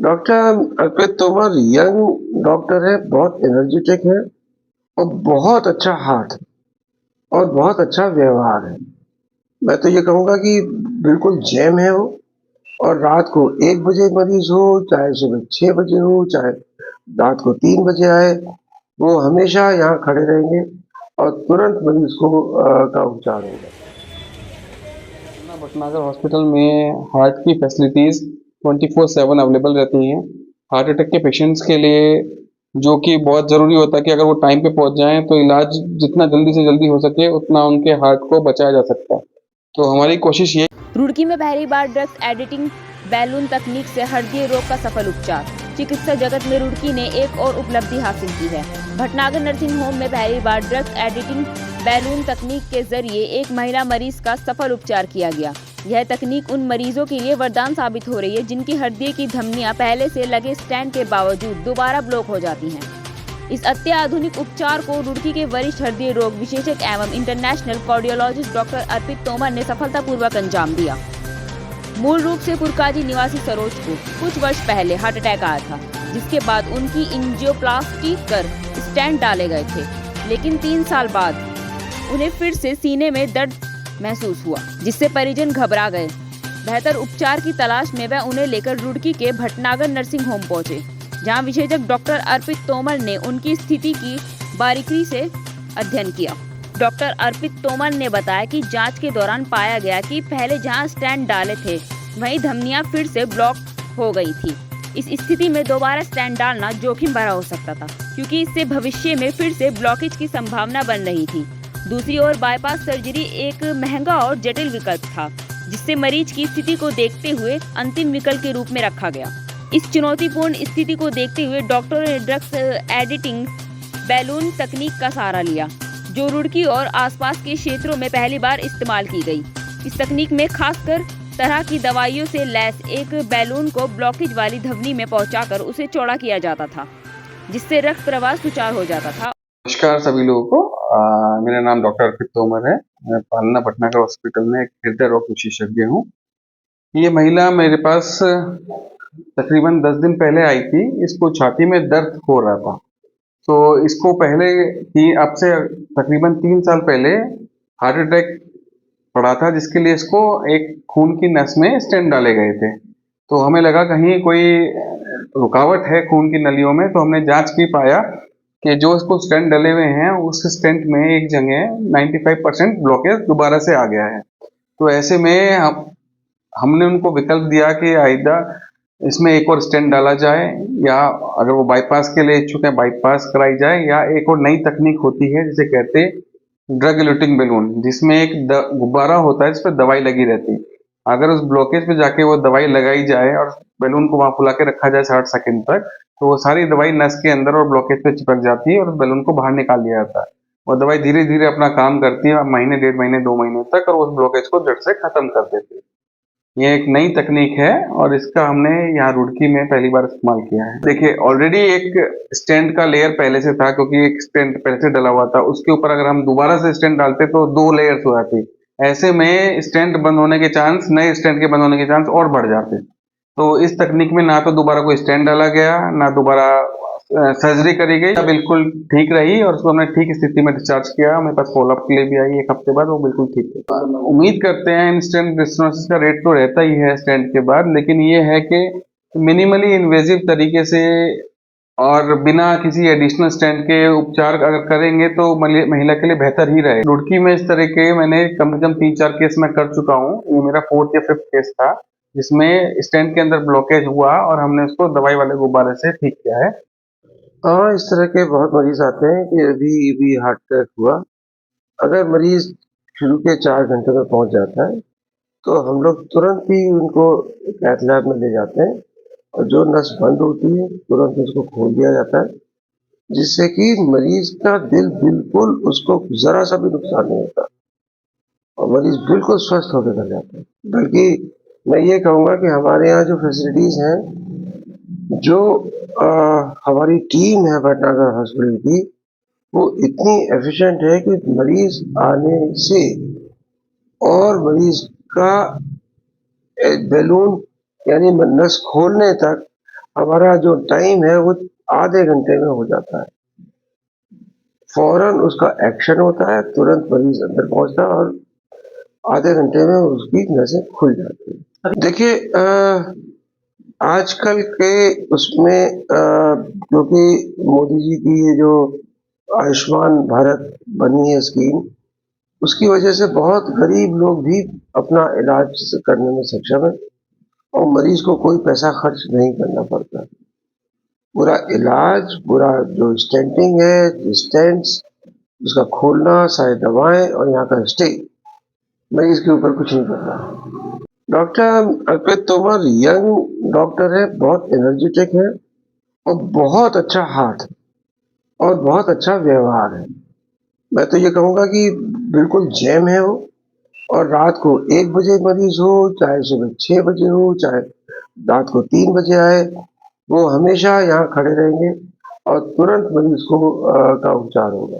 Doctor अर्पित Tomar young doctor है, बहुत energetic है और बहुत अच्छा हार्ट और बहुत अच्छा व्यवहार है। मैं तो ये कहूँगा कि बिल्कुल जैम है वो। और रात को 1 बजे मरीज़ हो, चाहे सुबह 6 बजे हो, चाहे रात को 3 बजे आए, वो हमेशा यहाँ खड़े रहेंगे और तुरंत मरीज़ को का उपचार होगा। भटनागर हॉस्पिटल में हार्ट की फैसिलिटीज़ 24/7 अवेलेबल रहती हैं। हार्ट अटैक के पेशेंट्स के लिए जो कि बहुत ज़रूरी होता है कि अगर वो टाइम पे पहुंच जाएं तो इलाज जितना जल्दी से जल्दी हो सके उतना उनके हार्ट को बचाया जा सकता है। तो हमारी कोशिश ये रुड़की में पहली बार ड्रग्स एडिटिंग बैलून तकनीक से हृदय रोग का सफल उपचार। चिकित्सा जगत में रुड़की ने एक और उपलब्धि हासिल की है। भटनागर नर्सिंग होम में पहली बार ड्रग्स एडिटिंग बैलून तकनीक के जरिए एक महिला मरीज का सफल उपचार किया गया। यह तकनीक उन मरीजों के लिए वरदान साबित हो रही है जिनकी हृदय की धमनियां पहले से लगे स्टेंट के बावजूद दोबारा ब्लॉक हो जाती हैं। इस अत्याधुनिक उपचार को रुड़की के वरिष्ठ हृदय रोग विशेषज्ञ एवं इंटरनेशनल कार्डियोलॉजिस्ट डॉक्टर अर्पित तोमर ने सफलतापूर्वक अंजाम दिया। मूल रूप से पुरकाजी निवासी सरोज को कुछ वर्ष पहले हार्ट अटैक आया था, जिसके बाद उनकी एंजियोप्लास्टी कर स्टेंट डाले गए थे, लेकिन 3 साल बाद उन्हें फिर से सीने में दर्द महसूस हुआ, जिससे परिजन घबरा गए। बेहतर उपचार की तलाश में वह उन्हें लेकर रुड़की के भटनागर नर्सिंग होम पहुंचे, जहां विशेषज्ञ डॉक्टर अर्पित तोमर ने उनकी स्थिति की बारीकी से अध्ययन किया। डॉक्टर अर्पित तोमर ने बताया कि जांच के दौरान पाया गया कि पहले जहां स्टेंट डाले थे वहीं धमनियां फिर से ब्लॉक हो गई थी। इस स्थिति में दोबारा स्टेंट डालना जोखिम भरा हो सकता था, क्योंकि इससे भविष्य में फिर से ब्लॉकेज की संभावना बन रही थी। दूसरी ओर बाईपास सर्जरी एक महंगा और जटिल विकल्प था, जिससे मरीज की स्थिति को देखते हुए अंतिम विकल्प के रूप में रखा गया। इस चुनौतीपूर्ण स्थिति को देखते हुए डॉक्टरों ने ड्रग्स एडिटिंग बैलून तकनीक का सहारा लिया, जो रुड़की और आसपास के क्षेत्रों में पहली बार इस्तेमाल की गई। इस तकनीक में खासकर तरह की दवाइयों से लैस एक बैलून को ब्लॉकेज वाली धमनी में पहुंचाकर उसे चौड़ा किया जाता था, जिससे रक्त प्रवाह सुचारू हो जाता था। नमस्कार सभी लोगों को। मेरा नाम डॉक्टर अर्पित तोमर है। मैं पालना भटनागर हॉस्पिटल में एक हृदय रोग विशेषज्ञ हूँ। ये महिला मेरे पास तकरीबन 10 दिन पहले आई थी। इसको छाती में दर्द हो रहा था, तो इसको पहले ही अब से तकरीबन 3 साल पहले हार्ट अटैक पड़ा था, जिसके लिए इसको एक खून की नस में स्टेंट डाले गए थे। तो हमें लगा कहीं कोई रुकावट है खून की नलियों में, तो हमने जांच की, पाया कि जो इसको स्टेंट डले हुए हैं उस स्टेंट में एक जगह 95% ब्लॉकेज दोबारा से आ गया है। तो ऐसे में हमने उनको विकल्प दिया कि आइदा इसमें एक और स्टेंट डाला जाए, या अगर वो बाईपास के लिए इच्छुक है बाईपास कराई जाए, या एक और नई तकनीक होती है जिसे कहते हैं ड्रग एलुटिंग बैलून, जिसमें एक गुब्बारा होता है जिस पर दवाई लगी रहती है। अगर उस ब्लॉकेज पे जाके वो दवाई लगाई जाए और बैलून को वहां फुला के रखा जाए 60 सेकंड तक, तो वो सारी दवाई नस के अंदर और ब्लॉकेज पे चिपक जाती है और बैलून को बाहर निकाल लिया जाता है। वो दवाई धीरे धीरे अपना काम करती है, महीने, 1.5 महीने, 2 महीने तक, और उस ब्लॉकेज को जड़ से खत्म कर देती है। ये एक नई तकनीक है और इसका हमने यहाँ रुड़की में पहली बार इस्तेमाल किया है। देखिए, ऑलरेडी एक स्टेंट का लेयर पहले से था, क्योंकि एक स्टेंट पहले से डला हुआ था। उसके ऊपर अगर हम दोबारा से स्टेंट डालते तो 2 लेयर्स हो जाती। ऐसे में स्टेंट बंद होने के चांस, नए स्टेंट के बंद होने के चांस और बढ़ जाते। तो इस तकनीक में ना तो दोबारा कोई स्टेंट डाला गया, ना दोबारा सर्जरी करी गई, बिल्कुल ठीक रही और उसको हमने ठीक स्थिति में डिस्चार्ज किया। मेरे पास फॉलोअप के लिए भी आई 1 हफ्ते बाद, वो बिल्कुल ठीक है। उम्मीद करते हैं इन स्टेंट डिस्टेंस का रेट तो रहता ही है स्टेंट के बाद, लेकिन ये है कि मिनिमली इन्वेजिव तरीके से और बिना किसी एडिशनल स्टेंट के उपचार अगर करेंगे तो महिला के लिए बेहतर ही रहे। रुड़की में इस तरह के मैंने कम से कम 3-4 केस में कर चुका हूँ। ये मेरा 4th या 5th केस था, जिसमें स्टेंट के अंदर ब्लॉकेज हुआ और हमने उसको दवाई वाले गुब्बारे से ठीक किया है। हाँ, इस तरह के बहुत मरीज आते हैं कि अभी हार्ट अटैक हुआ। अगर मरीज शुरू के 4 घंटे में पहुंच जाता है तो हम लोग तुरंत ही उनको कैथ लैब में ले जाते हैं और जो नस बंद होती है तुरंत उसको खोल दिया जाता है, जिससे कि मरीज का दिल बिल्कुल, उसको जरा सा भी नुकसान नहीं होता और मरीज बिल्कुल स्वस्थ होकर घर जाता है। बल्कि मैं ये कहूँगा कि हमारे यहाँ जो फैसिलिटीज़ हैं, जो हमारी टीम है भटनागर हॉस्पिटल की, वो इतनी एफिशिएंट है कि मरीज आने से और मरीज का बैलून यानी नस खोलने तक हमारा जो टाइम है वो आधे घंटे में हो जाता है। फ़ौरन उसका एक्शन होता है, तुरंत मरीज़ अंदर पहुँचता है और आधे घंटे में उसकी नसें खुल जाती हैं। देखिए आजकल के उसमें क्योंकि मोदी जी की ये जो आयुष्मान भारत बनी है स्कीम, उसकी वजह से बहुत गरीब लोग भी अपना इलाज करने में सक्षम है और मरीज को कोई पैसा खर्च नहीं करना पड़ता। पूरा इलाज, पूरा जो स्टेंटिंग है, स्टेंट्स, उसका खोलना, सारी दवाएं और यहाँ का स्टे, मरीज के ऊपर कुछ नहीं करता। डॉक्टर अर्पित तोमर यंग डॉक्टर है, बहुत एनर्जेटिक है और बहुत अच्छा हार्ट और बहुत अच्छा व्यवहार है। मैं तो ये कहूँगा कि बिल्कुल जैम है वो। और रात को 1 बजे मरीज हो, चाहे सुबह 6 बजे हो, चाहे रात को 3 बजे आए, वो हमेशा यहाँ खड़े रहेंगे और तुरंत मरीज को का उपचार होगा।